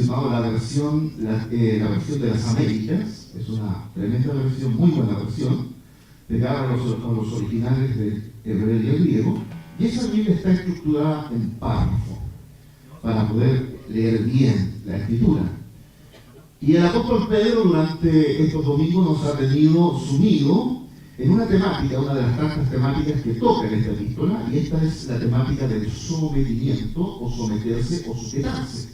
seleccionado la versión de las Américas. Es una tremenda versión, muy buena versión, pegada a los originales del hebreo y el griego. Y esa Biblia está estructurada en párrafo, para poder leer bien la escritura. Y el apóstol Pedro durante estos domingos nos ha tenido sumido en una temática, una de las tantas temáticas que toca en esta epístola, y esta es la temática del sometimiento, o someterse, o sujetarse.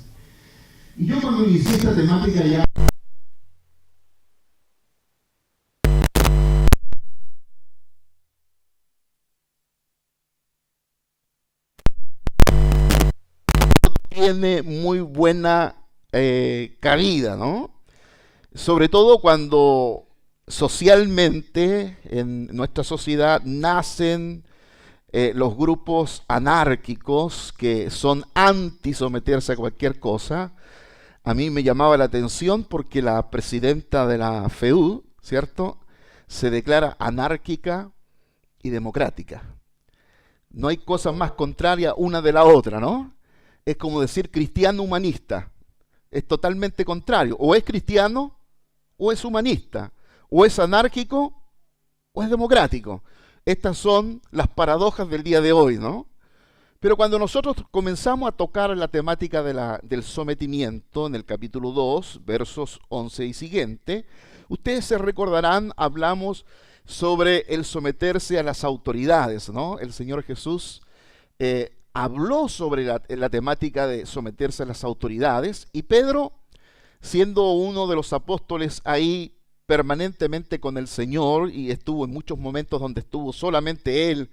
Y yo cuando inicié esta temática ya tiene muy buena cabida, ¿no? Sobre todo cuando socialmente en nuestra sociedad nacen los grupos anárquicos que son anti someterse a cualquier cosa. A mí me llamaba la atención porque la presidenta de la FEUD, ¿cierto?, se declara anárquica y democrática. No hay cosa más contraria una de la otra, ¿no? Es como decir cristiano humanista. Es totalmente contrario. O es cristiano o es humanista. O es anárquico o es democrático. Estas son las paradojas del día de hoy, ¿no? Pero cuando nosotros comenzamos a tocar la temática del sometimiento en el capítulo 2, versos 11 y siguiente, ustedes se recordarán, hablamos sobre el someterse a las autoridades, ¿no? El Señor Jesús habló sobre la temática de someterse a las autoridades, y Pedro, siendo uno de los apóstoles ahí permanentemente con el Señor, y estuvo en muchos momentos donde estuvo solamente él,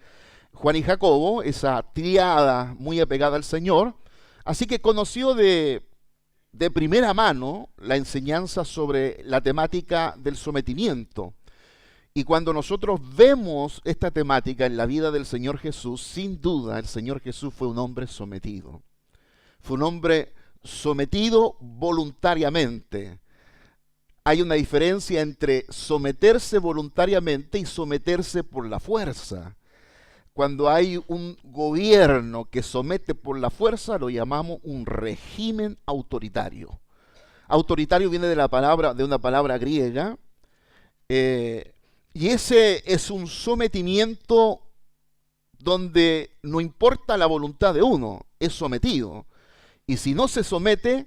Juan y Jacobo, esa triada muy apegada al Señor, así que conoció de primera mano la enseñanza sobre la temática del sometimiento. Y cuando nosotros vemos esta temática en la vida del Señor Jesús, sin duda el Señor Jesús fue un hombre sometido. Fue un hombre sometido voluntariamente. Hay una diferencia entre someterse voluntariamente y someterse por la fuerza. Cuando hay un gobierno que somete por la fuerza, lo llamamos un régimen autoritario. Autoritario viene de una palabra griega, y ese es un sometimiento donde no importa la voluntad de uno, es sometido. Y si no se somete,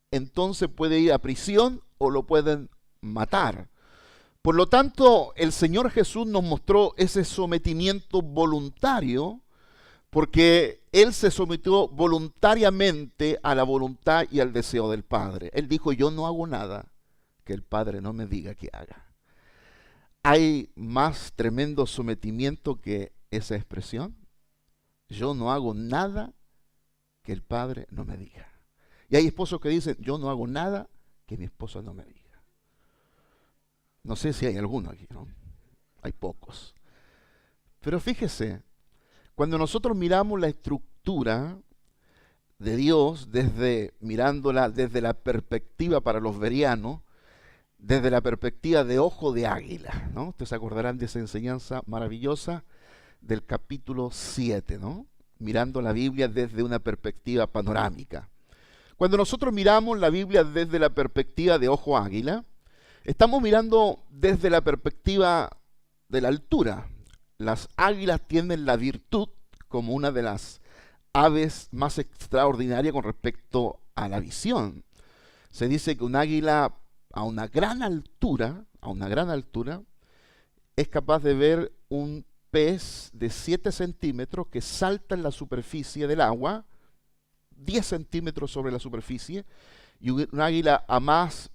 entonces puede ir a prisión o lo pueden matar. Por lo tanto, el Señor Jesús nos mostró ese sometimiento voluntario, porque Él se sometió voluntariamente a la voluntad y al deseo del Padre. Él dijo, yo no hago nada que el Padre no me diga que haga. ¿Hay más tremendo sometimiento que esa expresión? Yo no hago nada que el Padre no me diga. Y hay esposos que dicen, yo no hago nada que mi esposa no me diga. No sé si hay alguno aquí, ¿no? Hay pocos. Pero fíjese, cuando nosotros miramos la estructura de Dios, mirándola desde la perspectiva para los bereanos, desde la perspectiva de ojo de águila, ¿no? Ustedes se acordarán de esa enseñanza maravillosa del capítulo 7, ¿no? Mirando la Biblia desde una perspectiva panorámica. Cuando nosotros miramos la Biblia desde la perspectiva de ojo águila, estamos mirando desde la perspectiva de la altura. Las águilas tienen la virtud como una de las aves más extraordinarias con respecto a la visión. Se dice que un águila a una gran altura, es capaz de ver un pez de 7 centímetros que salta en la superficie del agua, 10 centímetros sobre la superficie, y un águila a más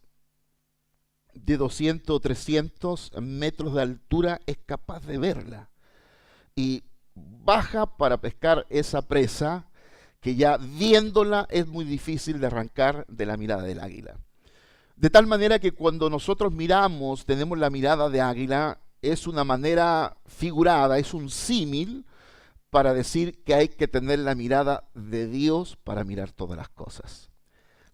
de 200 o 300 metros de altura es capaz de verla. Y baja para pescar esa presa que ya viéndola es muy difícil de arrancar de la mirada del águila. De tal manera que cuando nosotros miramos, tenemos la mirada de águila, es una manera figurada, es un símil para decir que hay que tener la mirada de Dios para mirar todas las cosas.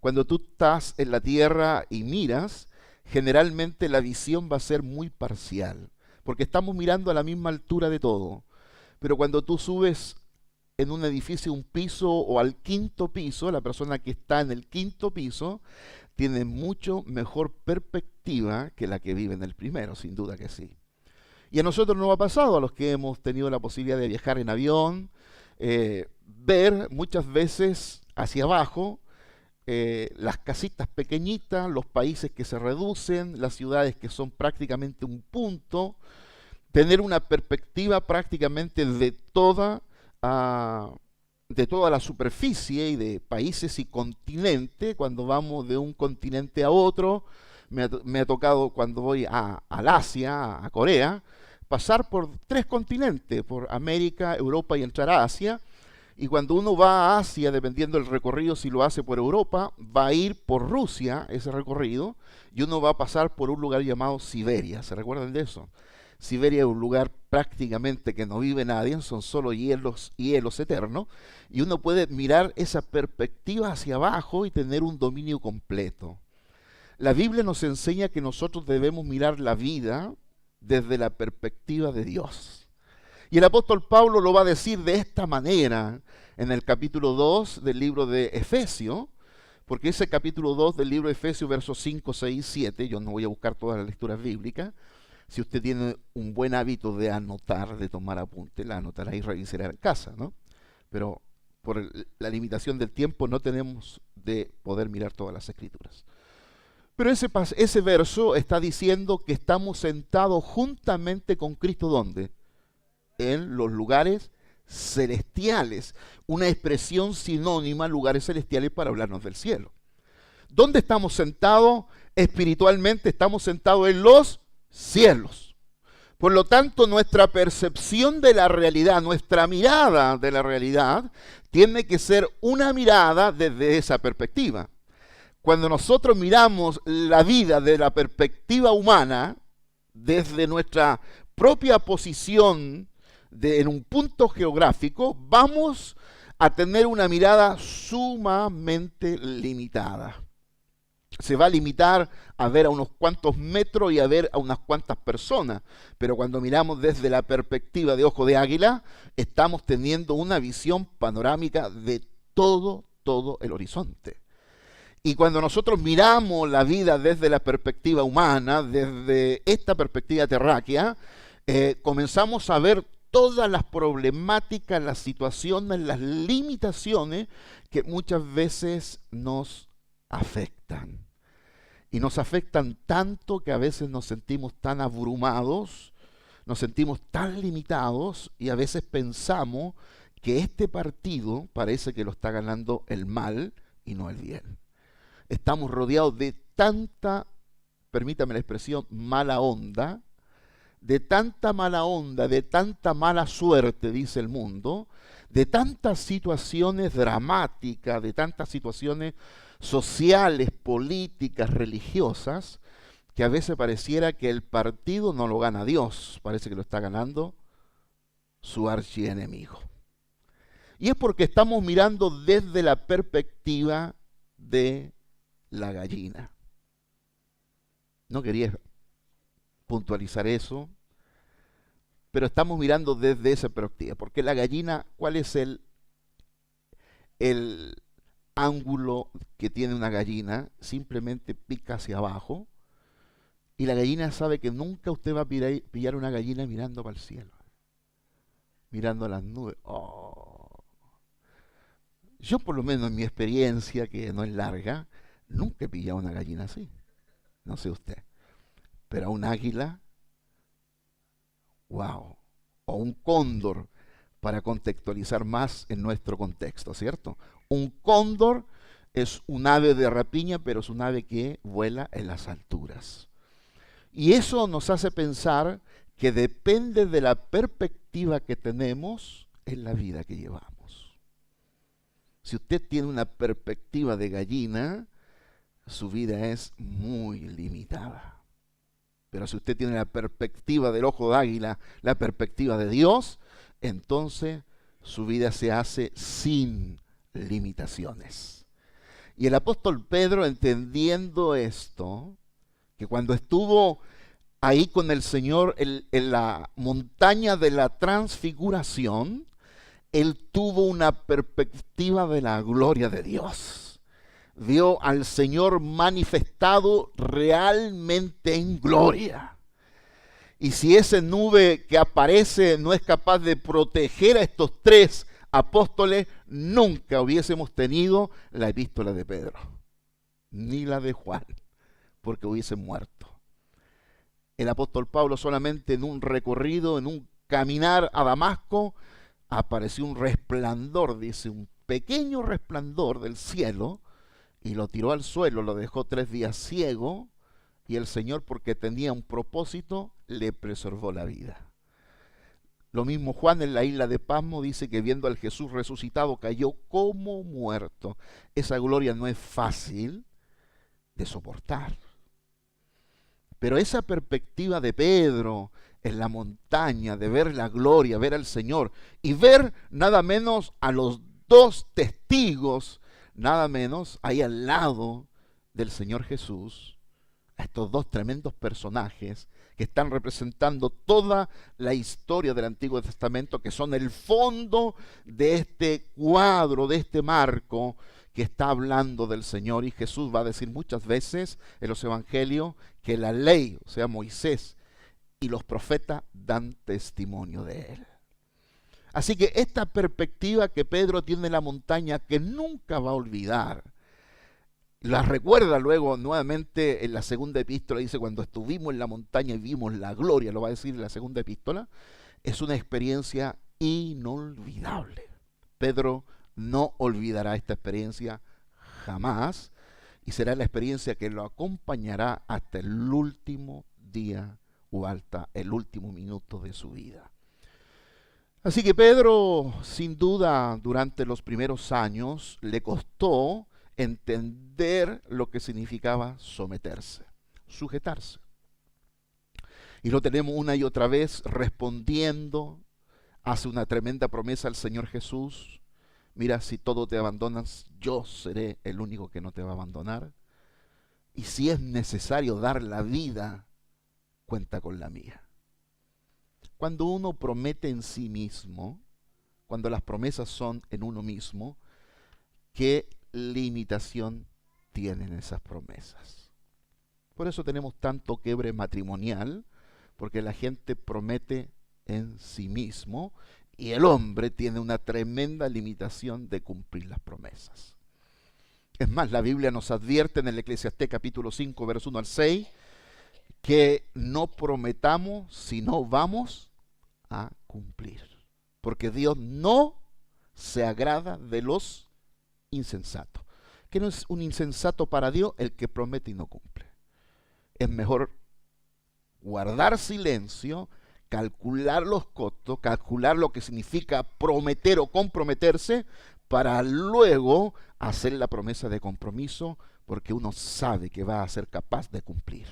Cuando tú estás en la tierra y miras, generalmente la visión va a ser muy parcial, porque estamos mirando a la misma altura de todo. Pero cuando tú subes en un edificio un piso o al quinto piso, la persona que está en el quinto piso, tiene mucho mejor perspectiva que la que vive en el primero, sin duda que sí. Y a nosotros nos ha pasado, a los que hemos tenido la posibilidad de viajar en avión, ver muchas veces hacia abajo las casitas pequeñitas, los países que se reducen, las ciudades que son prácticamente un punto, tener una perspectiva prácticamente de toda la superficie y de países y continentes. Cuando vamos de un continente a otro, me ha tocado cuando voy al Asia, a Corea, pasar por 3 continentes, por América, Europa y entrar a Asia. Y cuando uno va a Asia, dependiendo del recorrido, si lo hace por Europa, va a ir por Rusia, ese recorrido, y uno va a pasar por un lugar llamado Siberia. ¿Se recuerdan de eso? Siberia es un lugar prácticamente que no vive nadie, son solo hielos eternos, y uno puede mirar esa perspectiva hacia abajo y tener un dominio completo. La Biblia nos enseña que nosotros debemos mirar la vida desde la perspectiva de Dios. Y el apóstol Pablo lo va a decir de esta manera en el capítulo 2 del libro de Efesios, porque ese capítulo 2 del libro de Efesios, versos 5, 6, 7, yo no voy a buscar todas las lecturas bíblicas. Si usted tiene un buen hábito de anotar, de tomar apunte, la anotará y revisará en casa, ¿no? Pero por la limitación del tiempo no tenemos de poder mirar todas las escrituras. Pero ese verso está diciendo que estamos sentados juntamente con Cristo, ¿dónde? En los lugares celestiales, una expresión sinónima, lugares celestiales, para hablarnos del cielo. ¿Dónde estamos sentados espiritualmente? Estamos sentados en los cielos. Por lo tanto, nuestra percepción de la realidad, nuestra mirada de la realidad, tiene que ser una mirada desde esa perspectiva. Cuando nosotros miramos la vida de la perspectiva humana, desde nuestra propia posición en un punto geográfico, vamos a tener una mirada sumamente limitada. Se va a limitar a ver a unos cuantos metros y a ver a unas cuantas personas, pero cuando miramos desde la perspectiva de ojo de águila, estamos teniendo una visión panorámica de todo el horizonte. Y cuando nosotros miramos la vida desde la perspectiva humana, desde esta perspectiva terráquea, comenzamos a ver todas las problemáticas, las situaciones, las limitaciones que muchas veces nos afectan. Y nos afectan tanto que a veces nos sentimos tan abrumados, nos sentimos tan limitados y a veces pensamos que este partido parece que lo está ganando el mal y no el bien. Estamos rodeados de tanta, permítame la expresión, mala onda, de tanta mala suerte, dice el mundo, de tantas situaciones dramáticas, de tantas situaciones sociales, políticas, religiosas, que a veces pareciera que el partido no lo gana Dios, parece que lo está ganando su archienemigo. Y es porque estamos mirando desde la perspectiva de la gallina. No quería puntualizar eso, pero estamos mirando desde esa perspectiva, porque la gallina, ¿cuál es el ángulo que tiene una gallina? Simplemente pica hacia abajo, y la gallina sabe que nunca usted va a pillar una gallina mirando para el cielo, mirando a las nubes. Oh. Yo, por lo menos en mi experiencia, que no es larga, nunca he pillado una gallina así. No sé usted. Pero a un águila, wow. O un cóndor, para contextualizar más en nuestro contexto, ¿cierto? Un cóndor es un ave de rapiña, pero es un ave que vuela en las alturas. Y eso nos hace pensar que depende de la perspectiva que tenemos en la vida que llevamos. Si usted tiene una perspectiva de gallina, su vida es muy limitada. Pero si usted tiene la perspectiva del ojo de águila, la perspectiva de Dios, entonces su vida se hace sin limitaciones. Y el apóstol Pedro, entendiendo esto, que cuando estuvo ahí con el Señor en la montaña de la transfiguración, él tuvo una perspectiva de la gloria de Dios. Vio al Señor manifestado realmente en gloria. Y si esa nube que aparece no es capaz de proteger a estos tres apóstoles, nunca hubiésemos tenido la epístola de Pedro, ni la de Juan, porque hubiesen muerto. El apóstol Pablo solamente en un recorrido, en un caminar a Damasco, apareció un resplandor, dice, un pequeño resplandor del cielo, y lo tiró al suelo, lo dejó 3 días ciego, y el Señor, porque tenía un propósito, le preservó la vida. Lo mismo Juan en la isla de Pasmo dice que viendo al Jesús resucitado cayó como muerto. Esa gloria no es fácil de soportar. Pero esa perspectiva de Pedro en la montaña, de ver la gloria, ver al Señor y ver nada menos a los 2 testigos, nada menos ahí al lado del Señor Jesús, a estos 2 tremendos personajes que están representando toda la historia del Antiguo Testamento, que son el fondo de este cuadro, de este marco que está hablando del Señor. Y Jesús va a decir muchas veces en los evangelios que la ley, o sea, Moisés y los profetas dan testimonio de él. Así que esta perspectiva que Pedro tiene en la montaña, que nunca va a olvidar, la recuerda luego nuevamente en la segunda epístola, dice, cuando estuvimos en la montaña y vimos la gloria, lo va a decir en la segunda epístola, es una experiencia inolvidable. Pedro no olvidará esta experiencia jamás, y será la experiencia que lo acompañará hasta el último día o hasta el último minuto de su vida. Así que Pedro, sin duda, durante los primeros años, le costó entender lo que significaba someterse, sujetarse. Y lo tenemos una y otra vez respondiendo, hace una tremenda promesa al Señor Jesús. Mira, si todo te abandonas, yo seré el único que no te va a abandonar. Y si es necesario dar la vida, cuenta con la mía. Cuando uno promete en sí mismo, cuando las promesas son en uno mismo, ¿qué limitación tienen esas promesas? Por eso tenemos tanto quiebre matrimonial, porque la gente promete en sí mismo y el hombre tiene una tremenda limitación de cumplir las promesas. Es más, la Biblia nos advierte en el Eclesiastés capítulo 5, verso 1 al 6, que no prometamos si no vamos a cumplir. Porque Dios no se agrada de los insensatos. Que no es un insensato para Dios el que promete y no cumple. Es mejor guardar silencio, calcular los costos, calcular lo que significa prometer o comprometerse, para luego hacer la promesa de compromiso, porque uno sabe que va a ser capaz de cumplir.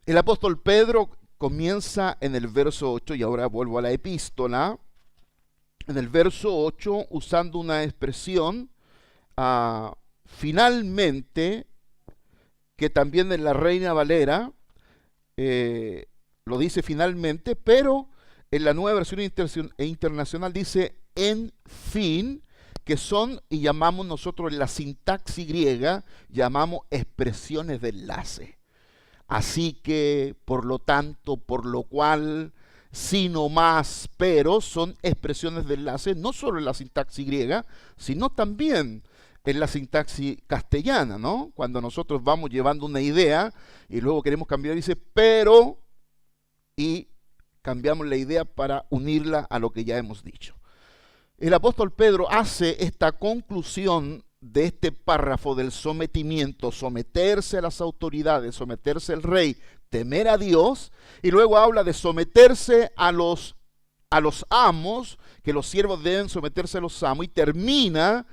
El apóstol Pedro comienza en el verso 8, y ahora vuelvo a la epístola, en el verso 8 usando una expresión finalmente, que también en la Reina Valera lo dice finalmente, pero en la Nueva Versión Internacional dice en fin, que son, y llamamos nosotros en la sintaxis griega, llamamos expresiones de enlace. Así que, por lo tanto, por lo cual, sino más, pero, son expresiones de enlace, no solo en la sintaxis griega, sino también en la sintaxis castellana, ¿no? Cuando nosotros vamos llevando una idea y luego queremos cambiar, dice, pero, y cambiamos la idea para unirla a lo que ya hemos dicho. El apóstol Pedro hace esta conclusión de este párrafo del sometimiento, someterse a las autoridades, someterse al rey, temer a Dios, y luego habla de someterse a los amos, que los siervos deben someterse a los amos, y termina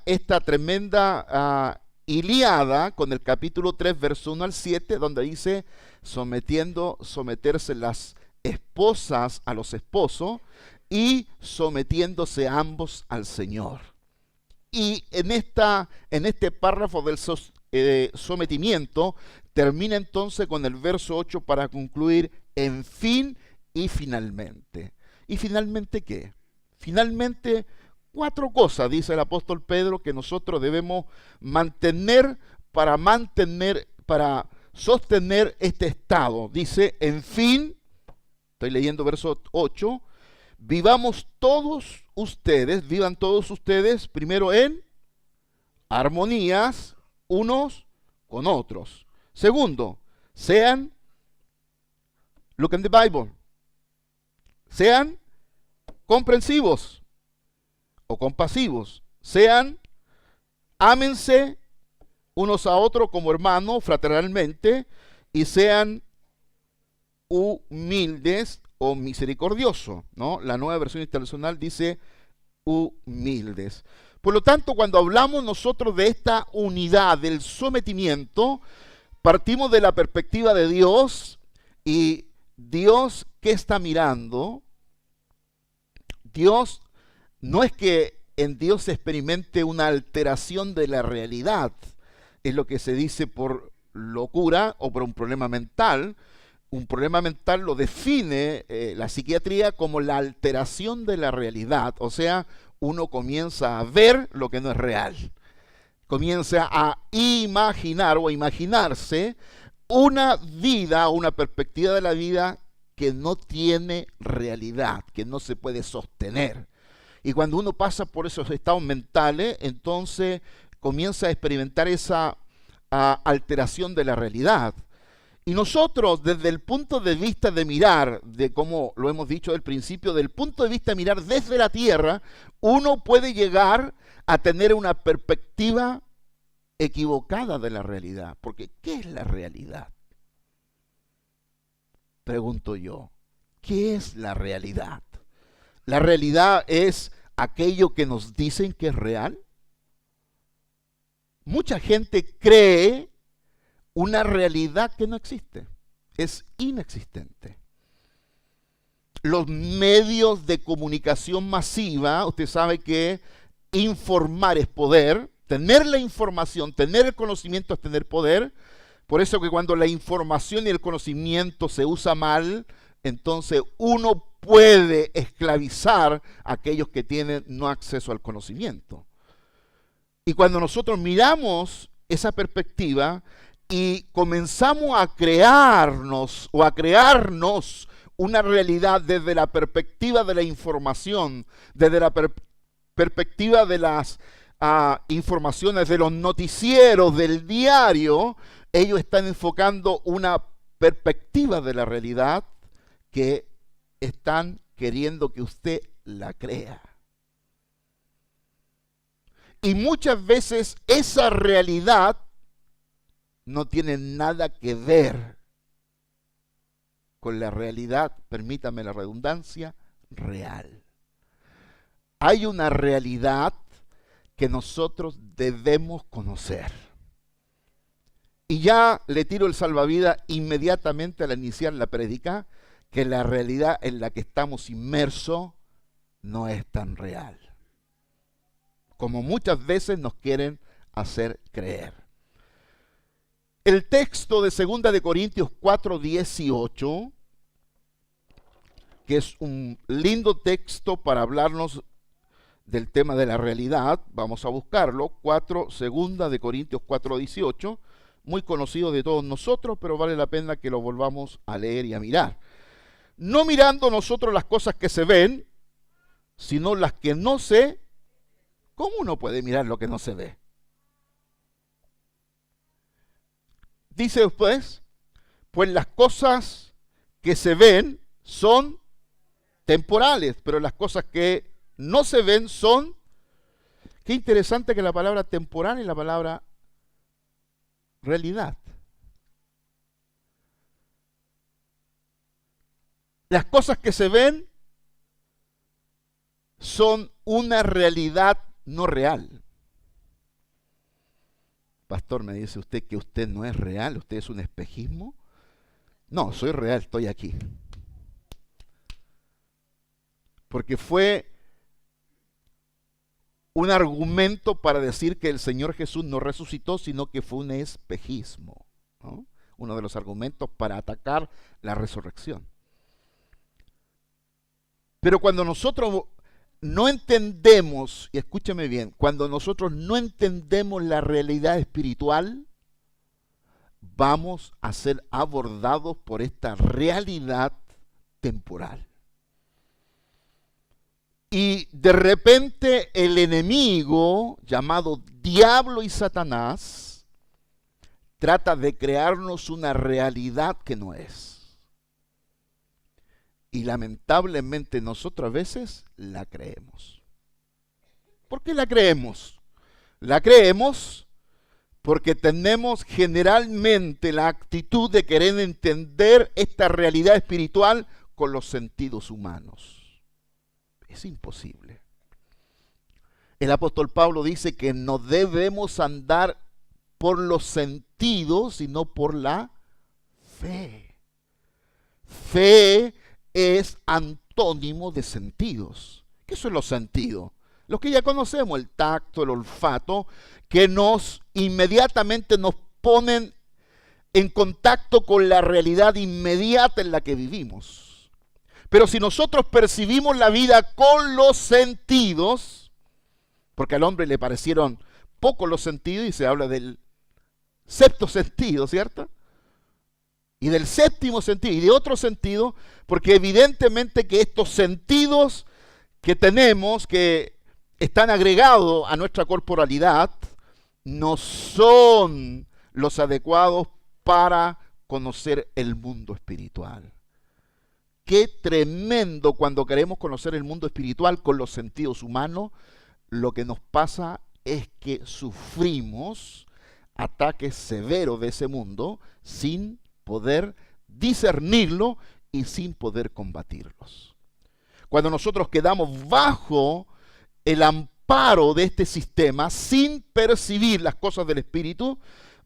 esta tremenda Ilíada con el capítulo 3, verso 1 al 7, donde dice someterse las esposas a los esposos y sometiéndose ambos al Señor. Y en este párrafo del sometimiento termina entonces con el verso 8 para concluir en fin y finalmente. Y finalmente, ¿qué? Finalmente, 4 cosas, dice el apóstol Pedro, que nosotros debemos mantener, para sostener este estado. Dice, en fin, estoy leyendo verso 8, vivan todos ustedes, primero en armonías unos con otros. Segundo, sean, look in the Bible, sean comprensivos o compasivos, ámense unos a otros como hermanos fraternalmente y sean humildes o misericordiosos, ¿no? La Nueva Versión Internacional dice humildes. Por lo tanto, cuando hablamos nosotros de esta unidad, del sometimiento, partimos de la perspectiva de Dios. Y Dios, ¿qué está mirando? Dios, no es que en Dios se experimente una alteración de la realidad, es lo que se dice por locura o por un problema mental. Un problema mental lo define la psiquiatría como la alteración de la realidad, o sea, uno comienza a ver lo que no es real, comienza a imaginar o a imaginarse una vida, una perspectiva de la vida que no tiene realidad, que no se puede sostener. Y cuando uno pasa por esos estados mentales, entonces comienza a experimentar esa alteración de la realidad. Y nosotros, desde el punto de vista de mirar, de como lo hemos dicho al principio, del punto de vista de mirar desde la tierra, uno puede llegar a tener una perspectiva equivocada de la realidad. Porque, ¿qué es la realidad? Pregunto yo, ¿qué es la realidad? ¿La realidad es aquello que nos dicen que es real? Mucha gente cree una realidad que no existe, es inexistente. Los medios de comunicación masiva, usted sabe que informar es poder, tener la información, tener el conocimiento es tener poder. Por eso que cuando la información y el conocimiento se usa mal, entonces uno puede esclavizar a aquellos que tienen no acceso al conocimiento. Y cuando nosotros miramos esa perspectiva y comenzamos a crearnos una realidad desde la perspectiva de la información, desde la perspectiva de las informaciones de los noticieros, del diario, ellos están enfocando una perspectiva de la realidad que están queriendo que usted la crea. Y muchas veces esa realidad no tiene nada que ver con la realidad, permítame la redundancia, real. Hay una realidad que nosotros debemos conocer. Y ya le tiro el salvavidas inmediatamente al iniciar la prédica, que la realidad en la que estamos inmersos no es tan real, como muchas veces nos quieren hacer creer. El texto de 2 de Corintios 4:18, que es un lindo texto para hablarnos del tema de la realidad, vamos a buscarlo, 2 de Corintios 4:18, muy conocido de todos nosotros, pero vale la pena que lo volvamos a leer y a mirar. No mirando nosotros las cosas que se ven, sino las que no se. ¿Cómo uno puede mirar lo que no se ve? Dice después, pues las cosas que se ven son temporales, pero las cosas que no se ven son. Qué interesante que la palabra temporal y la palabra realidad. Las cosas que se ven son una realidad no real. Pastor, me dice usted que usted no es real, usted es un espejismo. No, soy real, estoy aquí. Porque fue un argumento para decir que el Señor Jesús no resucitó, sino que fue un espejismo, ¿no? Uno de los argumentos para atacar la resurrección. Pero cuando nosotros no entendemos, y escúchame bien, cuando nosotros no entendemos la realidad espiritual, vamos a ser abordados por esta realidad temporal. Y de repente el enemigo, llamado Diablo y Satanás, trata de crearnos una realidad que no es. Y lamentablemente nosotros a veces la creemos. ¿Por qué la creemos? La creemos porque tenemos generalmente la actitud de querer entender esta realidad espiritual con los sentidos humanos. Es imposible. El apóstol Pablo dice que no debemos andar por los sentidos, sino por la fe. Fe es antónimo de sentidos. ¿Qué son los sentidos? Los que ya conocemos, el tacto, el olfato, que inmediatamente nos ponen en contacto con la realidad inmediata en la que vivimos. Pero si nosotros percibimos la vida con los sentidos, porque al hombre le parecieron pocos los sentidos y se habla del sexto sentido, ¿cierto? Y del séptimo sentido y de otro sentido, porque evidentemente que estos sentidos que tenemos, que están agregados a nuestra corporalidad, no son los adecuados para conocer el mundo espiritual. Qué tremendo cuando queremos conocer el mundo espiritual con los sentidos humanos. Lo que nos pasa es que sufrimos ataques severos de ese mundo sin poder discernirlo y sin poder combatirlos. Cuando nosotros quedamos bajo el amparo de este sistema sin percibir las cosas del espíritu,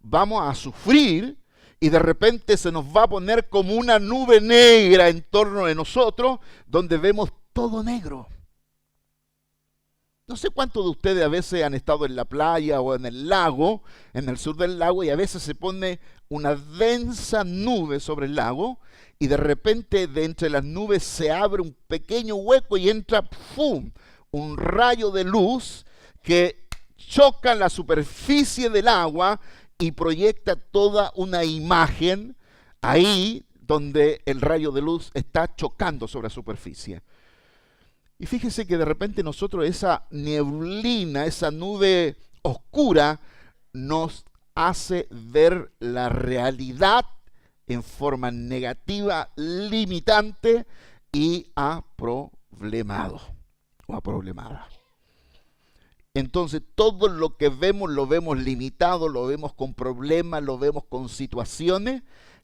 vamos a sufrir. Y de repente se nos va a poner como una nube negra en torno de nosotros, donde vemos todo negro. No sé cuántos de ustedes a veces han estado en la playa o en el lago, en el sur del lago, y a veces se pone una densa nube sobre el lago, y de repente de entre las nubes se abre un pequeño hueco y entra ¡pum!, un rayo de luz que choca en la superficie del agua y proyecta toda una imagen ahí donde el rayo de luz está chocando sobre la superficie. Y fíjese que de repente nosotros esa neblina, esa nube oscura, nos hace ver la realidad en forma negativa, limitante y aproblemado o aproblemada. Entonces todo lo que vemos lo vemos limitado, lo vemos con problemas, lo vemos con situaciones,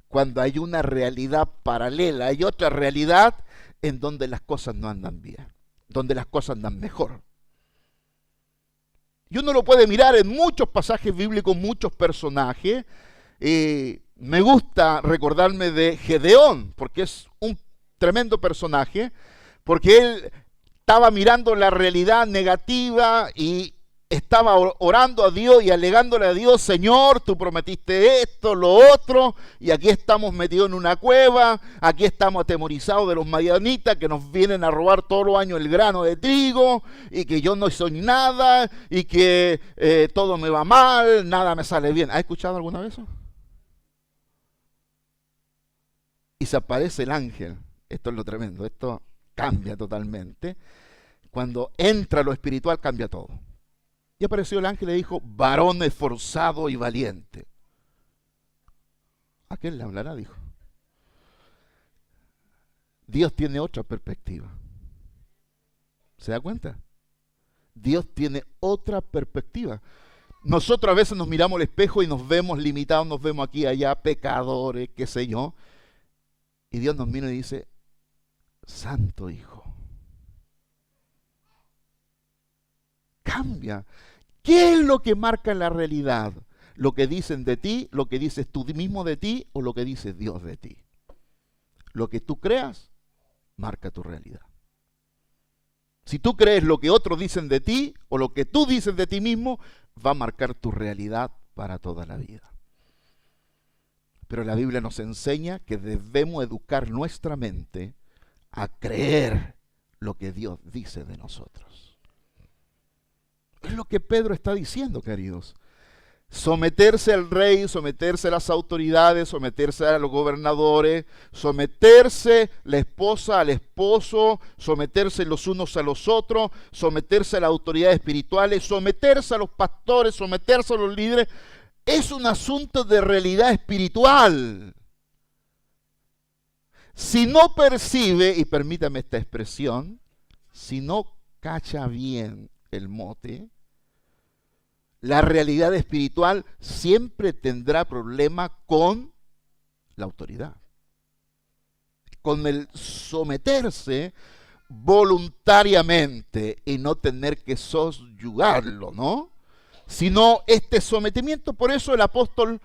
cuando hay una realidad paralela, hay otra realidad en donde las cosas no andan bien, donde las cosas andan mejor. Y uno lo puede mirar en muchos pasajes bíblicos, muchos personajes. Me gusta recordarme de Gedeón, porque es un tremendo personaje, porque él estaba mirando la realidad negativa y estaba orando a Dios y alegándole a Dios: Señor, tú prometiste esto, lo otro, y aquí estamos metidos en una cueva, aquí estamos atemorizados de los madianitas que nos vienen a robar todos los años el grano de trigo, y que yo no soy nada, y que todo me va mal, nada me sale bien. ¿Has escuchado alguna vez eso? Y se aparece el ángel. Esto es lo tremendo, esto cambia totalmente. Cuando entra lo espiritual, cambia todo. Y apareció el ángel y le dijo: varón esforzado y valiente. ¿A quién le hablará? Dijo. Dios tiene otra perspectiva. ¿Se da cuenta? Dios tiene otra perspectiva. Nosotros a veces nos miramos al espejo y nos vemos limitados, nos vemos aquí y allá, pecadores, qué sé yo. Y Dios nos mira y dice: santo hijo. Cambia. ¿Qué es lo que marca la realidad? ¿Lo que dicen de ti, lo que dices tú mismo de ti, o lo que dice Dios de ti? Lo que tú creas marca tu realidad. Si tú crees lo que otros dicen de ti, o lo que tú dices de ti mismo, va a marcar tu realidad para toda la vida. Pero la Biblia nos enseña que debemos educar nuestra mente a creer lo que Dios dice de nosotros. Es lo que Pedro está diciendo, queridos. Someterse al rey, someterse a las autoridades, someterse a los gobernadores, someterse la esposa al esposo, someterse los unos a los otros, someterse a las autoridades espirituales, someterse a los pastores, someterse a los líderes, es un asunto de realidad espiritual. Si no percibe, y permítame esta expresión, si no cacha bien el mote, la realidad espiritual siempre tendrá problema con la autoridad. Con el someterse voluntariamente y no tener que sosyugarlo, ¿no? Sino este sometimiento, por eso el apóstol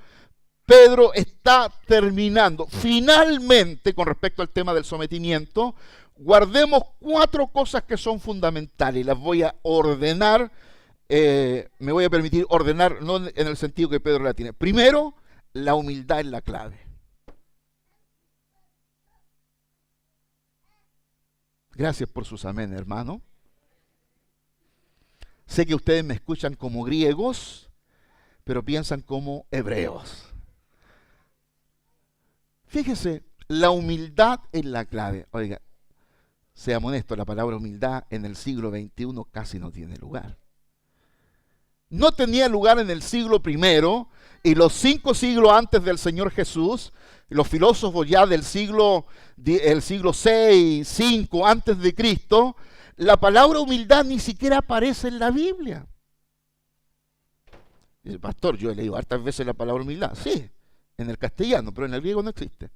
Pedro está terminando. Finalmente, con respecto al tema del sometimiento, guardemos 4 cosas que son fundamentales y las voy a ordenar. Me voy a permitir ordenar, no en el sentido que Pedro la tiene. Primero, la humildad es la clave. Gracias por sus amén, hermano. Sé que ustedes me escuchan como griegos, pero piensan como hebreos. Fíjese, la humildad es la clave. Oiga, seamos honestos, la palabra humildad en el siglo XXI casi no tiene lugar. No tenía lugar en el siglo I y los 5 siglos antes del Señor Jesús, los filósofos ya del siglo 6, 5 antes de Cristo, la palabra humildad ni siquiera aparece en la Biblia. Dice, pastor, yo he leído hartas veces la palabra humildad. Sí, en el castellano, pero en el griego no existe.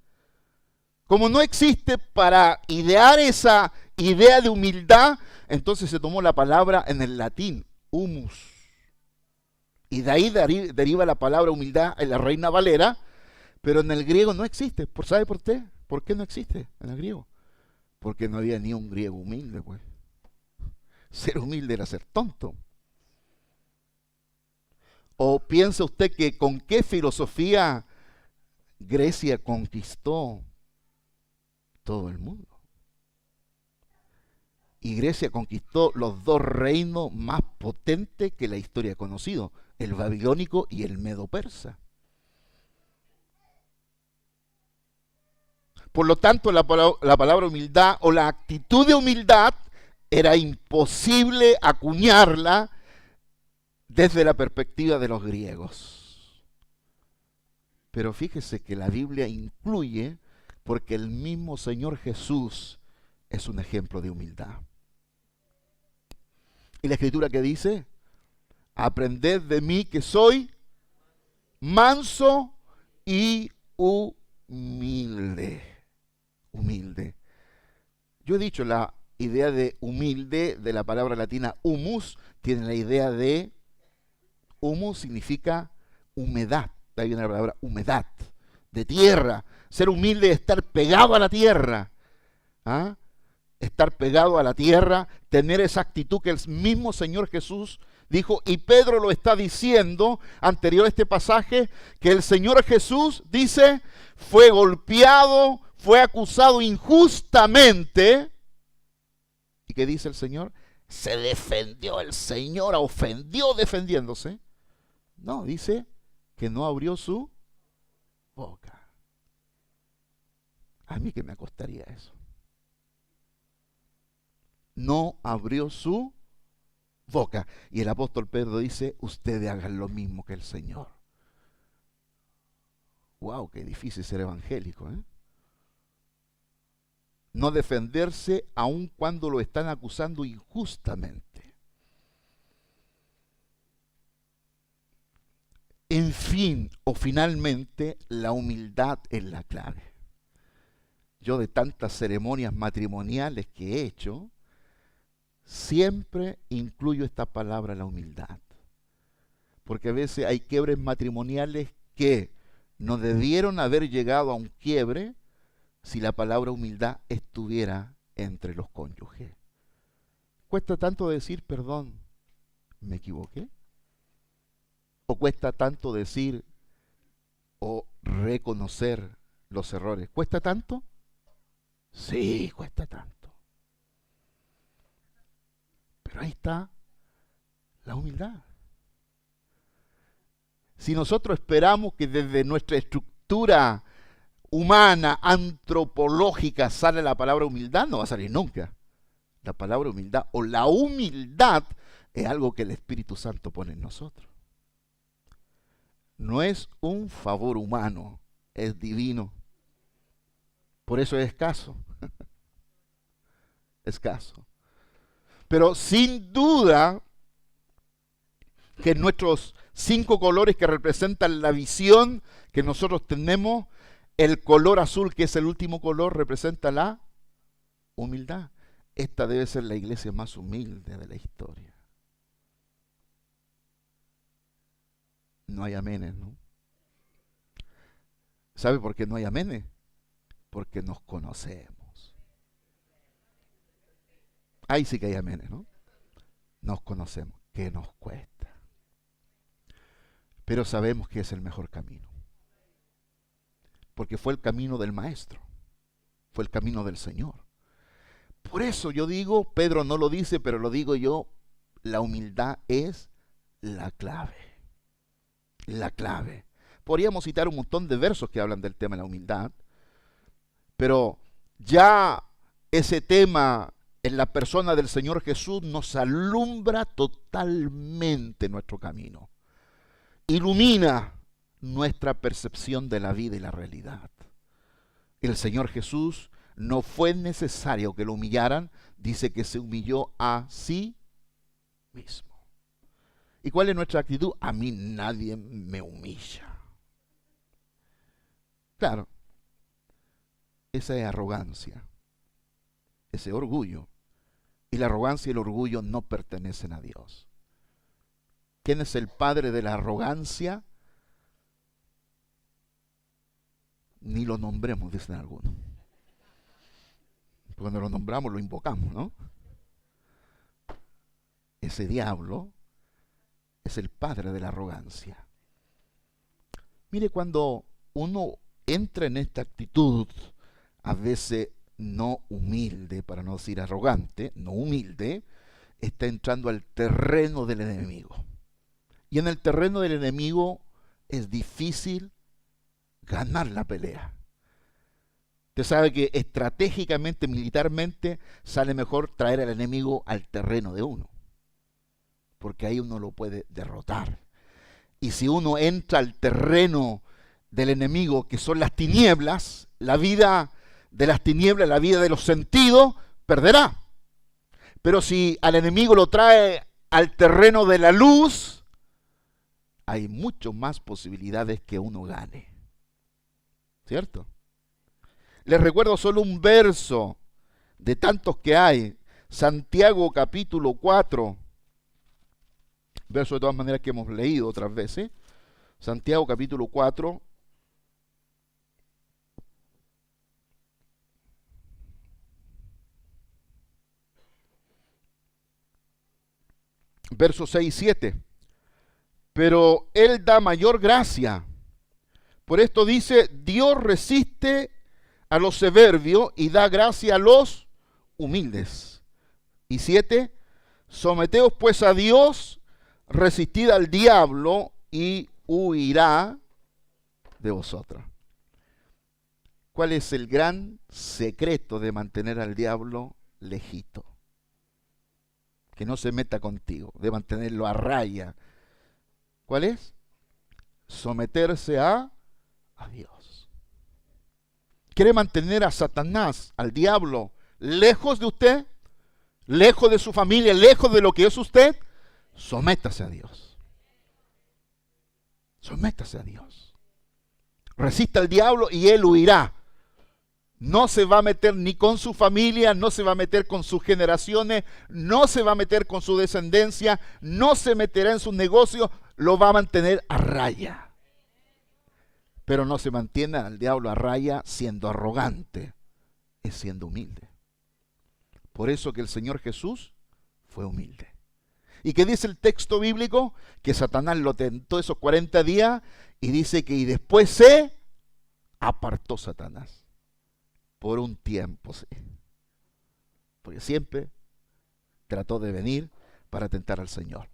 Como no existe, para idear esa idea de humildad, entonces se tomó la palabra en el latín, humus. Y de ahí deriva la palabra humildad en la Reina Valera, pero en el griego no existe. ¿Sabe por qué? ¿Por qué no existe en el griego? Porque no había ni un griego humilde, pues. Ser humilde era ser tonto. ¿O piensa usted que con qué filosofía Grecia conquistó todo el mundo? Y Grecia conquistó los 2 reinos más potentes que la historia ha conocido, el babilónico y el medo-persa. Por lo tanto, la palabra humildad o la actitud de humildad era imposible acuñarla desde la perspectiva de los griegos. Pero fíjese que la Biblia incluye, porque el mismo Señor Jesús es un ejemplo de humildad. ¿Y la Escritura qué dice? Aprended de mí que soy manso y humilde. Humilde. Yo he dicho, la idea de humilde, de la palabra latina humus, tiene la idea de, humus significa humedad. De ahí viene la palabra humedad, de tierra. Ser humilde es estar pegado a la tierra. ¿Ah? Estar pegado a la tierra, tener esa actitud que el mismo Señor Jesús dijo, y Pedro lo está diciendo anterior a este pasaje, que el Señor Jesús dice, fue golpeado, fue acusado injustamente, y ¿qué dice el Señor? Se defendió el Señor, ofendió defendiéndose. No, dice que no abrió su boca. A mí que me costaría eso. No abrió su boca. Y el apóstol Pedro dice, ustedes hagan lo mismo que el Señor. Wow, qué difícil ser evangélico, ¿eh? No defenderse aun cuando lo están acusando injustamente. En fin, o finalmente, la humildad es la clave. Yo de tantas ceremonias matrimoniales que he hecho, siempre incluyo esta palabra, la humildad. Porque a veces hay quiebres matrimoniales que no debieron haber llegado a un quiebre si la palabra humildad estuviera entre los cónyuges. ¿Cuesta tanto decir, perdón, me equivoqué? ¿O cuesta tanto decir o reconocer los errores? ¿Cuesta tanto? Sí, cuesta tanto. Pero ahí está la humildad. Si nosotros esperamos que desde nuestra estructura humana, antropológica, sale la palabra humildad, no va a salir nunca. La palabra humildad o la humildad es algo que el Espíritu Santo pone en nosotros. No es un favor humano, es divino. Por eso es escaso. Escaso. Pero sin duda que nuestros 5 colores que representan la visión que nosotros tenemos, el color azul, que es el último color, representa la humildad. Esta debe ser la iglesia más humilde de la historia. No hay amenes, ¿no? ¿Sabe por qué no hay amenes? Porque nos conocemos. Ahí sí que hay amenes, ¿no? Nos conocemos. ¿Qué nos cuesta? Pero sabemos que es el mejor camino. Porque fue el camino del Maestro. Fue el camino del Señor. Por eso yo digo, Pedro no lo dice, pero lo digo yo, la humildad es la clave. La clave. Podríamos citar un montón de versos que hablan del tema de la humildad, pero ya ese tema en la persona del Señor Jesús nos alumbra totalmente nuestro camino. Ilumina nuestra percepción de la vida y la realidad. El Señor Jesús no fue necesario que lo humillaran, dice que se humilló a sí mismo. ¿Y cuál es nuestra actitud? A mí nadie me humilla. Claro, esa es arrogancia, ese orgullo. Y la arrogancia y el orgullo no pertenecen a Dios. ¿Quién es el padre de la arrogancia? Ni lo nombremos, dicen algunos. Cuando lo nombramos lo invocamos, ¿no? Ese diablo es el padre de la arrogancia. Mire, cuando uno entra en esta actitud, a veces no humilde, para no decir arrogante, no humilde, está entrando al terreno del enemigo. Y en el terreno del enemigo es difícil ganar la pelea. Usted sabe que estratégicamente, militarmente, sale mejor traer al enemigo al terreno de uno, porque ahí uno lo puede derrotar. Y si uno entra al terreno del enemigo, que son las tinieblas, la vida de las tinieblas, la vida de los sentidos, perderá. Pero si al enemigo lo trae al terreno de la luz, hay mucho más posibilidades que uno gane. ¿Cierto? Les recuerdo solo un verso de tantos que hay. Santiago capítulo 4. Verso de todas maneras que hemos leído otras veces. Santiago capítulo 4. Versos 6 y 7. Pero Él da mayor gracia. Por esto dice, Dios resiste a los soberbios y da gracia a los humildes. Y 7, someteos pues a Dios, resistid al diablo y huirá de vosotros. ¿Cuál es el gran secreto de mantener al diablo lejito? Que no se meta contigo, de mantenerlo a raya. ¿Cuál es? Someterse a Dios. ¿Quiere mantener a Satanás, al diablo, lejos de usted? Lejos de su familia, lejos de lo que es usted. Sométase a Dios. Sométase a Dios. Resista al diablo y él huirá. No se va a meter ni con su familia, no se va a meter con sus generaciones, no se va a meter con su descendencia, no se meterá en sus negocios, lo va a mantener a raya. Pero no se mantiene al diablo a raya siendo arrogante, es siendo humilde. Por eso que el Señor Jesús fue humilde. ¿Y qué dice el texto bíblico? Que Satanás lo tentó esos 40 días y dice que y después se apartó Satanás. Por un tiempo, sí. Porque siempre trató de venir para tentar al Señor.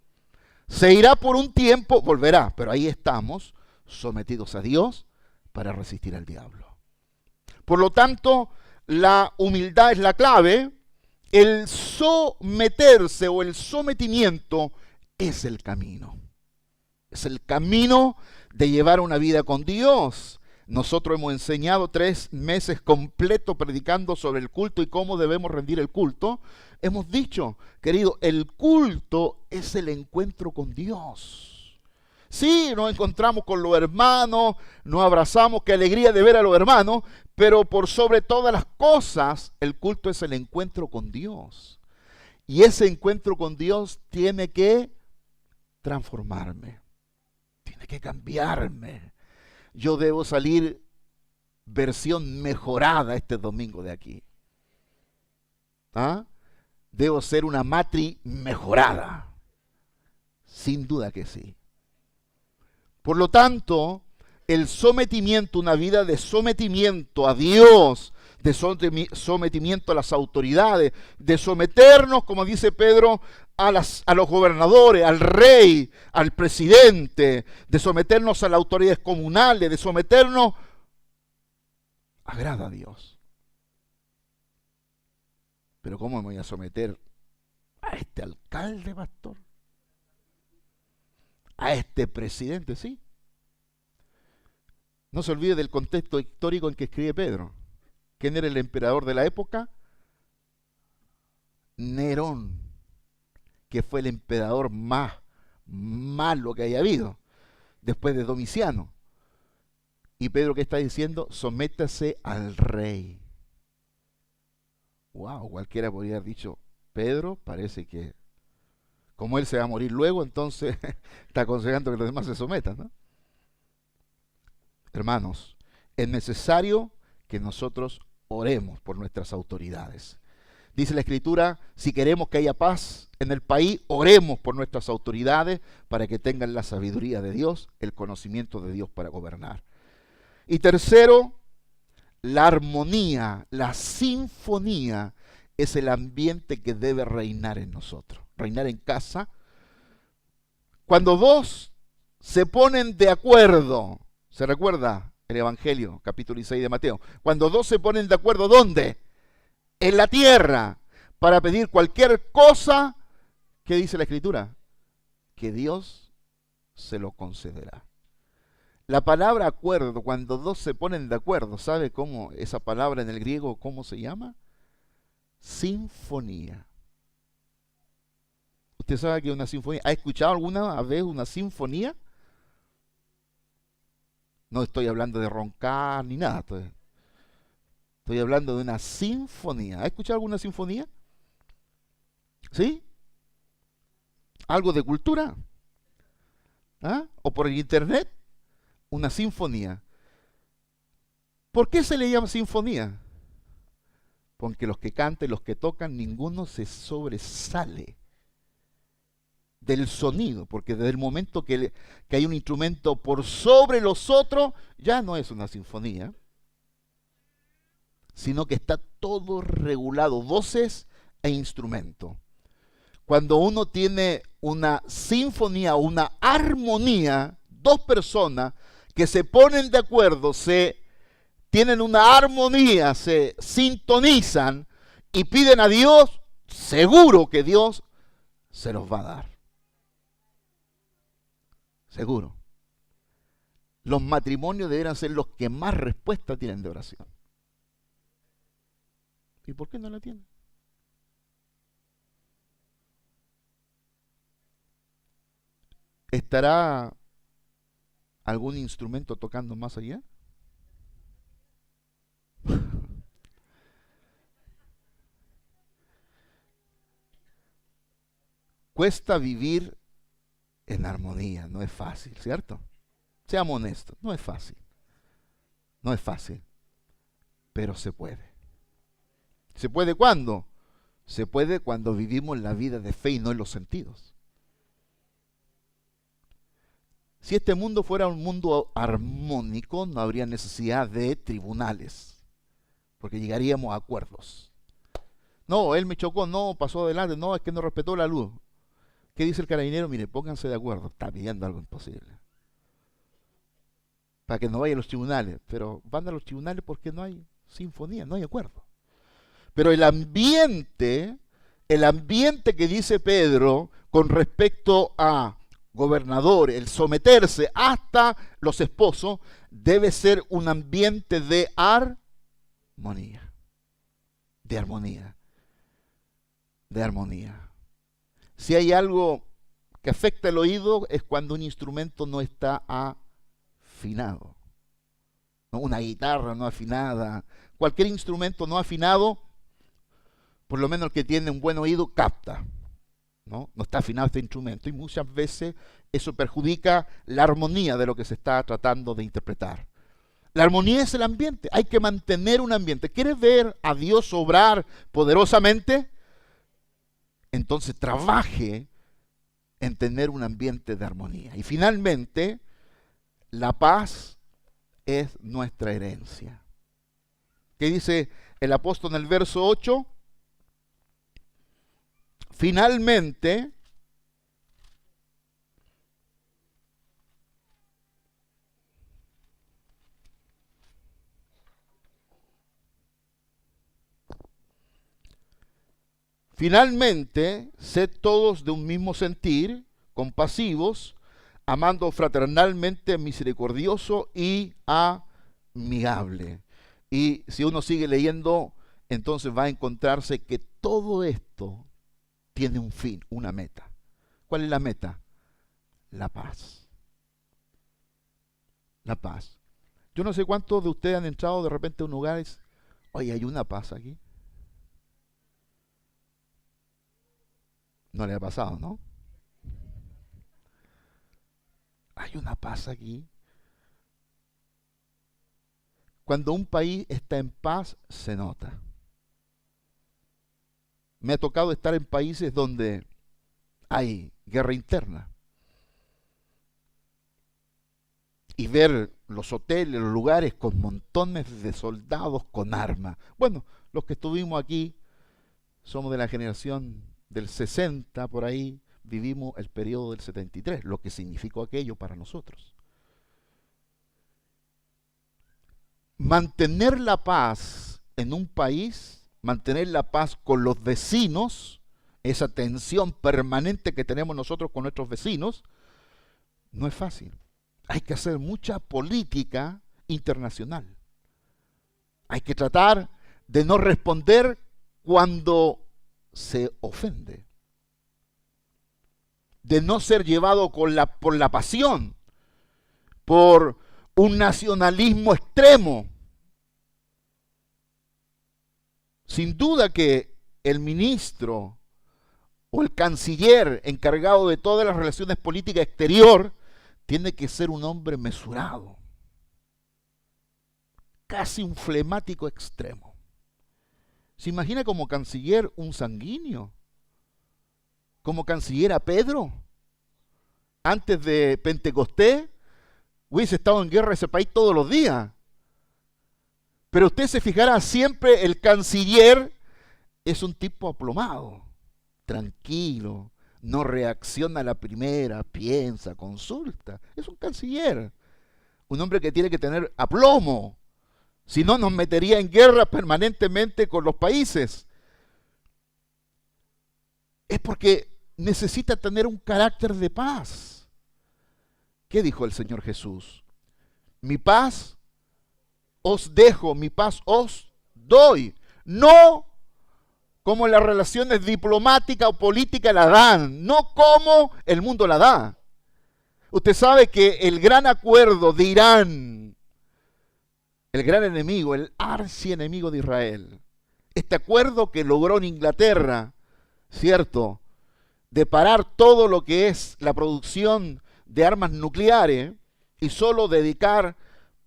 Se irá por un tiempo, volverá, pero ahí estamos, sometidos a Dios para resistir al diablo. Por lo tanto, la humildad es la clave. El someterse o el sometimiento es el camino. Es el camino de llevar una vida con Dios. Nosotros hemos enseñado 3 meses completos predicando sobre el culto y cómo debemos rendir el culto. Hemos dicho, querido, el culto es el encuentro con Dios. Sí, nos encontramos con los hermanos, nos abrazamos, qué alegría de ver a los hermanos, pero por sobre todas las cosas, el culto es el encuentro con Dios. Y ese encuentro con Dios tiene que transformarme, tiene que cambiarme. Yo debo salir versión mejorada este domingo de aquí. ¿Ah? Debo ser una matri mejorada. Sin duda que sí. Por lo tanto, el sometimiento, una vida de sometimiento a Dios, de sometimiento a las autoridades, de someternos, como dice Pedro, a los gobernadores, al rey, al presidente, de someternos a las autoridades comunales, de someternos, agrada a Dios. Pero ¿cómo me voy a someter a este alcalde, pastor? A este presidente, sí. No se olvide del contexto histórico en que escribe Pedro. ¿Quién era el emperador de la época? Nerón, que fue el emperador más malo que haya habido, después de Domiciano. Y Pedro, ¿qué está diciendo? Sométase al rey. Wow, cualquiera podría haber dicho, Pedro parece que, como él se va a morir luego, entonces está aconsejando que los demás se sometan, ¿no? Hermanos, es necesario que nosotros oremos por nuestras autoridades. Dice la Escritura, si queremos que haya paz en el país, oremos por nuestras autoridades para que tengan la sabiduría de Dios, el conocimiento de Dios para gobernar. Y tercero, la armonía, la sinfonía es el ambiente que debe reinar en nosotros, reinar en casa. Cuando dos se ponen de acuerdo, ¿se recuerda el Evangelio, capítulo 16 de Mateo? Cuando dos se ponen de acuerdo, ¿dónde? En la tierra, para pedir cualquier cosa, ¿qué dice la Escritura? Que Dios se lo concederá. La palabra acuerdo, cuando dos se ponen de acuerdo, ¿sabe cómo esa palabra en el griego, cómo se llama? Sinfonía. ¿Usted sabe que una sinfonía? ¿Ha escuchado alguna vez una sinfonía? No estoy hablando de roncar ni nada. Estoy hablando de una sinfonía. ¿Ha escuchado alguna sinfonía? ¿Sí? ¿Algo de cultura? ¿Ah? ¿O por el internet? Una sinfonía. ¿Por qué se le llama sinfonía? Porque los que cantan y los que tocan, ninguno se sobresale del sonido, porque desde el momento que hay un instrumento por sobre los otros, ya no es una sinfonía, sino que está todo regulado, voces e instrumentos. Cuando uno tiene una sinfonía o una armonía, dos personas que se ponen de acuerdo, tienen una armonía, se sintonizan y piden a Dios, seguro que Dios se los va a dar. Seguro. Los matrimonios deberán ser los que más respuesta tienen de oración. ¿Y por qué no la tienen? ¿Estará algún instrumento tocando más allá? Cuesta vivir en armonía, no es fácil, ¿cierto? Seamos honestos, no es fácil. No es fácil, pero se puede. ¿Se puede cuándo? Se puede cuando vivimos la vida de fe y no en los sentidos. Si este mundo fuera un mundo armónico, no habría necesidad de tribunales, porque llegaríamos a acuerdos. No, él me chocó, no, pasó adelante, no, es que no respetó la luz. ¿Qué dice el carabinero? Mire, pónganse de acuerdo. Está pidiendo algo imposible. Para que no vayan a los tribunales. Pero van a los tribunales porque no hay sinfonía, no hay acuerdo. Pero el ambiente que dice Pedro con respecto a gobernador, el someterse hasta los esposos, debe ser un ambiente de armonía. De armonía. De armonía. Si hay algo que afecta el oído es cuando un instrumento no está afinado. ¿No? Una guitarra no afinada. Cualquier instrumento no afinado, por lo menos el que tiene un buen oído, capta. No está afinado este instrumento. Y muchas veces eso perjudica la armonía de lo que se está tratando de interpretar. La armonía es el ambiente. Hay que mantener un ambiente. ¿Quieres ver a Dios obrar poderosamente? Entonces trabaje en tener un ambiente de armonía. Y finalmente, la paz es nuestra herencia. ¿Qué dice el apóstol en el verso 8? Finalmente, sed todos de un mismo sentir, compasivos, amando fraternalmente, misericordioso y amigable. Y si uno sigue leyendo, entonces va a encontrarse que todo esto tiene un fin, una meta. ¿Cuál es la meta? La paz. La paz. Yo no sé cuántos de ustedes han entrado de repente a un lugar y dicen, oye, hay una paz aquí. No le ha pasado, ¿no? Hay una paz aquí. Cuando un país está en paz, se nota. Me ha tocado estar en países donde hay guerra interna. Y ver los hoteles, los lugares con montones de soldados con armas. Bueno, los que estuvimos aquí somos de la generación del 60, por ahí, vivimos el periodo del 73, lo que significó aquello para nosotros. Mantener la paz en un país, mantener la paz con los vecinos, esa tensión permanente que tenemos nosotros con nuestros vecinos, no es fácil. Hay que hacer mucha política internacional. Hay que tratar de no responder cuando se ofende. De no ser llevado por la pasión, por un nacionalismo extremo. Sin duda que el ministro o el canciller encargado de todas las relaciones políticas exterior tiene que ser un hombre mesurado, casi un flemático extremo. ¿Se imagina como canciller un sanguíneo? ¿Como canciller a Pedro? Antes de Pentecostés, hubiese estado en guerra ese país todos los días. Pero usted se fijará, siempre el canciller es un tipo aplomado, tranquilo, no reacciona a la primera, piensa, consulta. Es un canciller, un hombre que tiene que tener aplomo. Si no, nos metería en guerra permanentemente con los países. Es porque necesita tener un carácter de paz. ¿Qué dijo el Señor Jesús? Mi paz os dejo, mi paz os doy. No como las relaciones diplomáticas o políticas la dan, no como el mundo la da. Usted sabe que el gran acuerdo de Irán, el gran enemigo, el archienemigo de Israel, este acuerdo que logró en Inglaterra, ¿cierto?, de parar todo lo que es la producción de armas nucleares y solo dedicar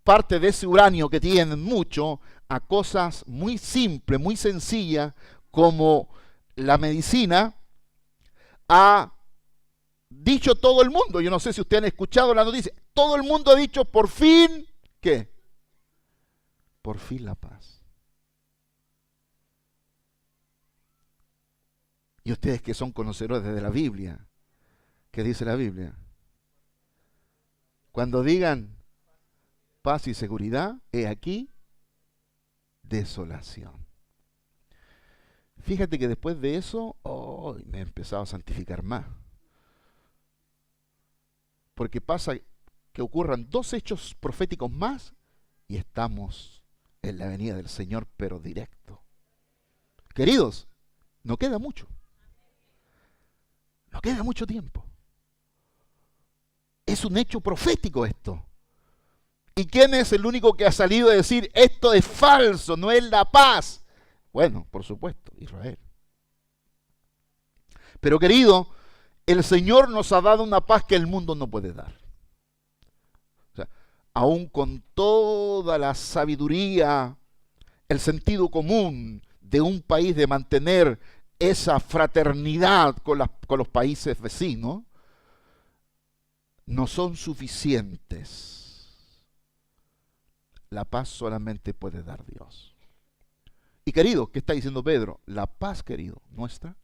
parte de ese uranio que tienen mucho a cosas muy simples, muy sencillas, como la medicina, ha dicho todo el mundo. Yo no sé si ustedes han escuchado la noticia. Todo el mundo ha dicho, por fin, ¿qué? Por fin la paz. Y ustedes que son conocedores de la Biblia, ¿Qué dice la Biblia? Cuando digan paz y seguridad, he aquí desolación. Fíjate que después de eso, me he empezado a santificar más. Porque pasa que ocurran dos hechos proféticos más y estamos en la venida del Señor, pero directo. Queridos, no queda mucho. No queda mucho tiempo. Es un hecho profético esto. ¿Y quién es el único que ha salido a decir esto es falso, no es la paz? Bueno, por supuesto, Israel. Pero querido, el Señor nos ha dado una paz que el mundo no puede dar. O sea, aún con toda la sabiduría, el sentido común de un país de mantener esa fraternidad con los países vecinos, no son suficientes. La paz solamente puede dar Dios. Y querido, ¿qué está diciendo Pedro? La paz, querido, nuestra,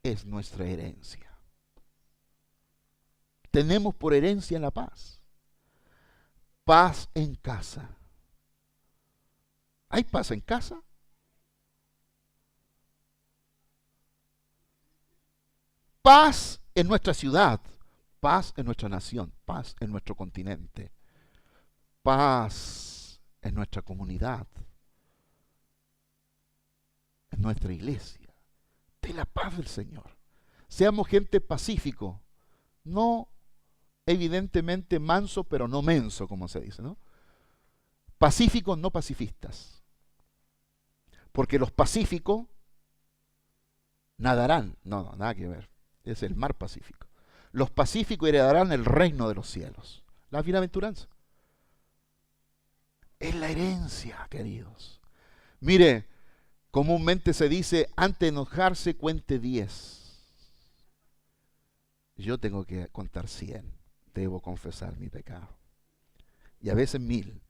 es nuestra herencia. Tenemos por herencia la paz. Paz en casa. ¿Hay paz en casa? Paz en nuestra ciudad, paz en nuestra nación, paz en nuestro continente, paz en nuestra comunidad, en nuestra iglesia. De la paz del Señor. Seamos gente pacífico, no evidentemente manso, pero no menso, como se dice, ¿no? Pacíficos, no pacifistas. Porque los pacíficos nadarán. No, nada que ver. Es el mar Pacífico. Los pacíficos heredarán el reino de los cielos. La bienaventuranza. Es la herencia, queridos. Mire, comúnmente se dice, antes de enojarse, cuente 10. Yo tengo que contar 100. Debo confesar mi pecado. Y a veces 1000.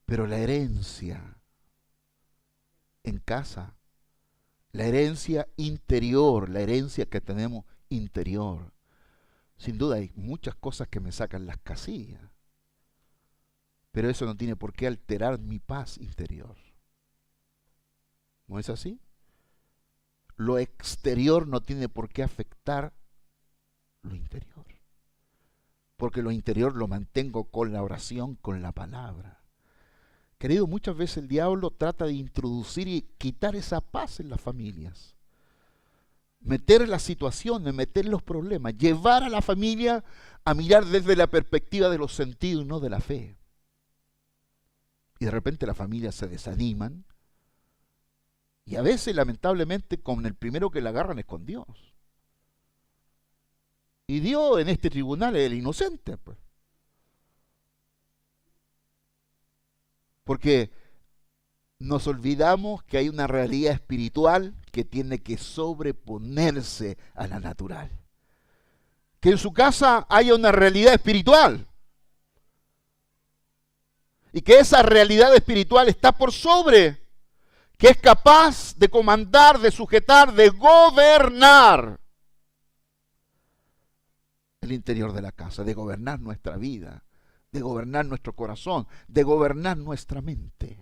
Pero la herencia en casa, la herencia interior, la herencia que tenemos interior, sin duda hay muchas cosas que me sacan las casillas, pero eso no tiene por qué alterar mi paz interior. ¿No es así? Lo exterior no tiene por qué afectar lo interior, porque lo interior lo mantengo con la oración, con la palabra. Querido, muchas veces el diablo trata de introducir y quitar esa paz en las familias. Meter las situaciones, meter los problemas, llevar a la familia a mirar desde la perspectiva de los sentidos y no de la fe. Y de repente las familias se desaniman y a veces lamentablemente con el primero que la agarran es con Dios. Y Dios en este tribunal es el inocente, pues. Porque nos olvidamos que hay una realidad espiritual que tiene que sobreponerse a la natural. Que en su casa haya una realidad espiritual. Y que esa realidad espiritual está por sobre. Que es capaz de comandar, de sujetar, de gobernar el interior de la casa, de gobernar nuestra vida, de gobernar nuestro corazón, de gobernar nuestra mente.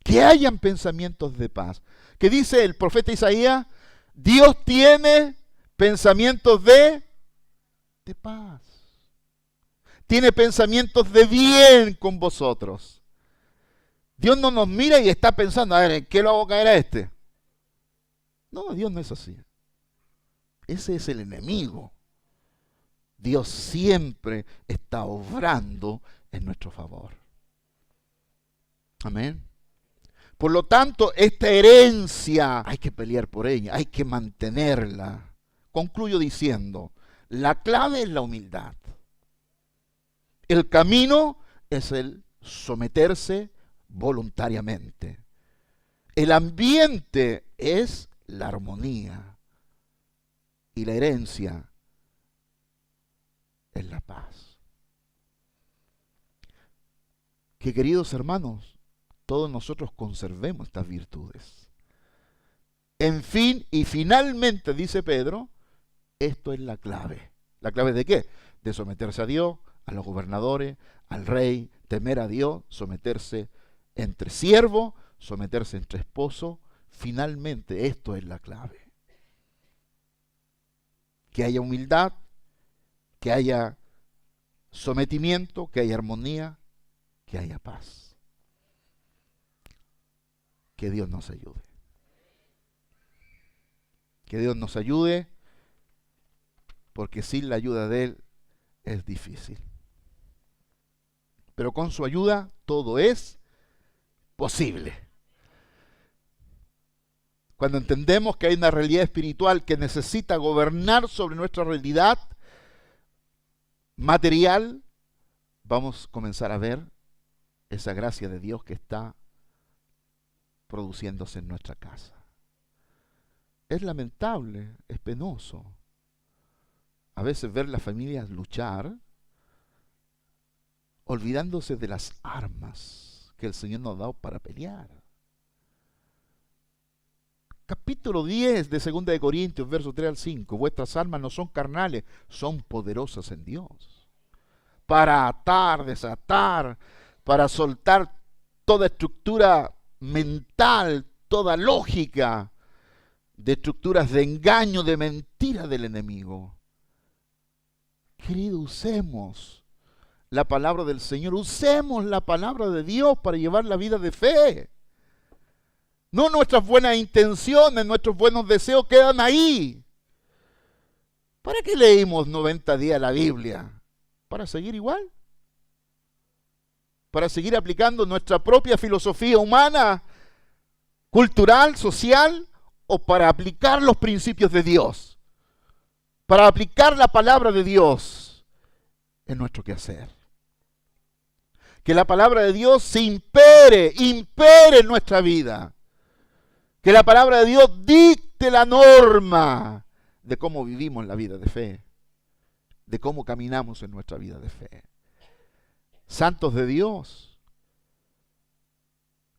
Que hayan pensamientos de paz. Que dice el profeta Isaías, Dios tiene pensamientos de paz. Tiene pensamientos de bien con vosotros. Dios no nos mira y está pensando, a ver, ¿en qué lo hago caer a este? No, Dios no es así. Ese es el enemigo. Dios siempre está obrando en nuestro favor. Amén. Por lo tanto, esta herencia hay que pelear por ella, hay que mantenerla. Concluyo diciendo, la clave es la humildad. El camino es el someterse voluntariamente. El ambiente es la armonía. Y la herencia es la paz. Que queridos hermanos, todos nosotros conservemos estas virtudes. En fin, y finalmente, dice Pedro, esto es la clave. ¿La clave de qué? De someterse a Dios, a los gobernadores, al rey, temer a Dios, someterse entre siervos, someterse entre esposos. Finalmente, esto es la clave. Que haya humildad, que haya sometimiento, que haya armonía, que haya paz. Que Dios nos ayude. Que Dios nos ayude, porque sin la ayuda de Él es difícil. Pero con su ayuda todo es posible. Cuando entendemos que hay una realidad espiritual que necesita gobernar sobre nuestra realidad material, vamos a comenzar a ver esa gracia de Dios que está produciéndose en nuestra casa. Es lamentable, es penoso a veces ver las familias luchar olvidándose de las armas que el Señor nos ha dado para pelear. Capítulo 10 de 2 de Corintios, versos 3 al 5. Vuestras armas no son carnales, son poderosas en Dios. Para atar, desatar, para soltar toda estructura mental, toda lógica de estructuras de engaño, de mentira del enemigo. Querido, usemos la palabra del Señor, usemos la palabra de Dios para llevar la vida de fe. No nuestras buenas intenciones, nuestros buenos deseos quedan ahí. ¿Para qué leímos 90 días la Biblia? ¿Para seguir igual? ¿Para seguir aplicando nuestra propia filosofía humana, cultural, social? ¿O para aplicar los principios de Dios? Para aplicar la palabra de Dios en nuestro quehacer. Que la palabra de Dios se impere en nuestra vida. Que la palabra de Dios dicte la norma de cómo vivimos la vida de fe, de cómo caminamos en nuestra vida de fe. Santos de Dios,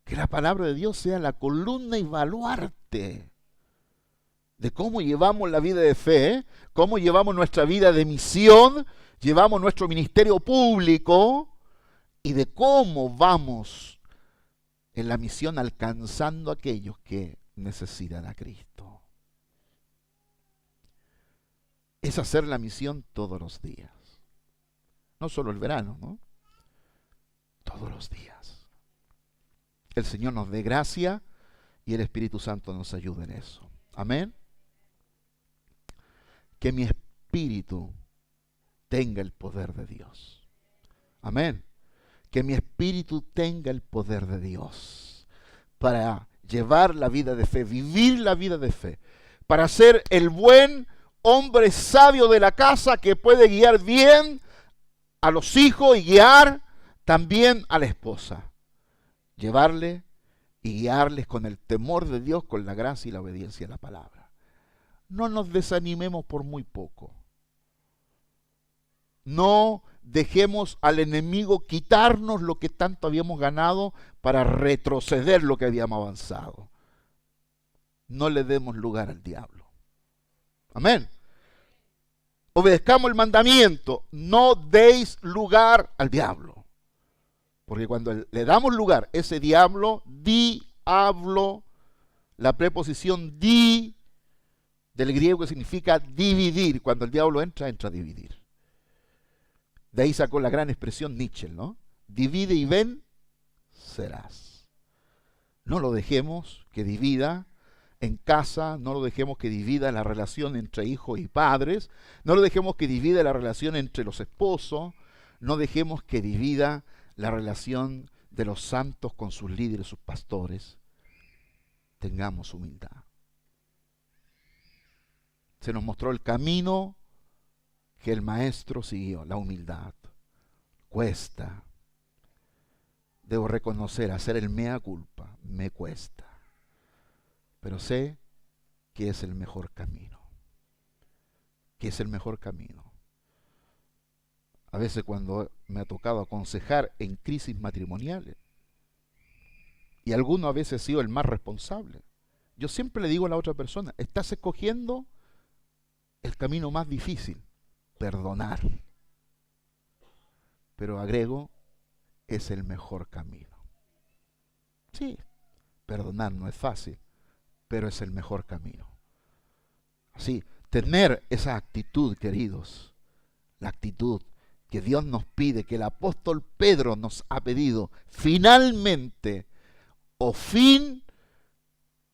que la palabra de Dios sea la columna y baluarte de cómo llevamos la vida de fe, cómo llevamos nuestra vida de misión, llevamos nuestro ministerio público y de cómo vamos en la misión alcanzando a aquellos que necesitan a Cristo. Es hacer la misión todos los días. No solo el verano, ¿no? Todos los días. El Señor nos dé gracia y el Espíritu Santo nos ayude en eso. Amén. Que mi espíritu tenga el poder de Dios. Amén. Que mi espíritu tenga el poder de Dios para llevar la vida de fe, vivir la vida de fe, para ser el buen hombre sabio de la casa que puede guiar bien a los hijos y guiar también a la esposa. Llevarle y guiarles con el temor de Dios, con la gracia y la obediencia a la palabra. No nos desanimemos por muy poco. No dejemos al enemigo quitarnos lo que tanto habíamos ganado para retroceder lo que habíamos avanzado. No le demos lugar al diablo. Amén. Obedezcamos el mandamiento. No deis lugar al diablo. Porque cuando le damos lugar, ese diablo, la preposición di, del griego que significa dividir. Cuando el diablo entra, entra a dividir. De ahí sacó la gran expresión Nietzsche, ¿no? Divide y vencerás. No lo dejemos que divida en casa, no lo dejemos que divida la relación entre hijos y padres, no lo dejemos que divida la relación entre los esposos, no dejemos que divida la relación de los santos con sus líderes, sus pastores. Tengamos humildad. Se nos mostró el camino que el maestro siguió, la humildad. Cuesta. Debo reconocer, hacer el mea culpa, me cuesta. Pero sé que es el mejor camino. Que es el mejor camino. A veces cuando me ha tocado aconsejar en crisis matrimoniales, y alguno a veces ha sido el más responsable, yo siempre le digo a la otra persona, estás escogiendo el camino más difícil, perdonar. Pero agrego, es el mejor camino. Sí, perdonar no es fácil, pero es el mejor camino. Así, tener esa actitud, queridos, la actitud que Dios nos pide, que el apóstol Pedro nos ha pedido, finalmente, o fin,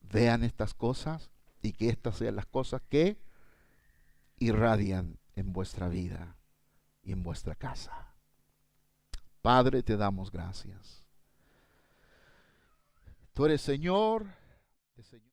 vean estas cosas y que estas sean las cosas que irradian en vuestra vida y en vuestra casa. Padre, te damos gracias. Tú eres Señor, Señor.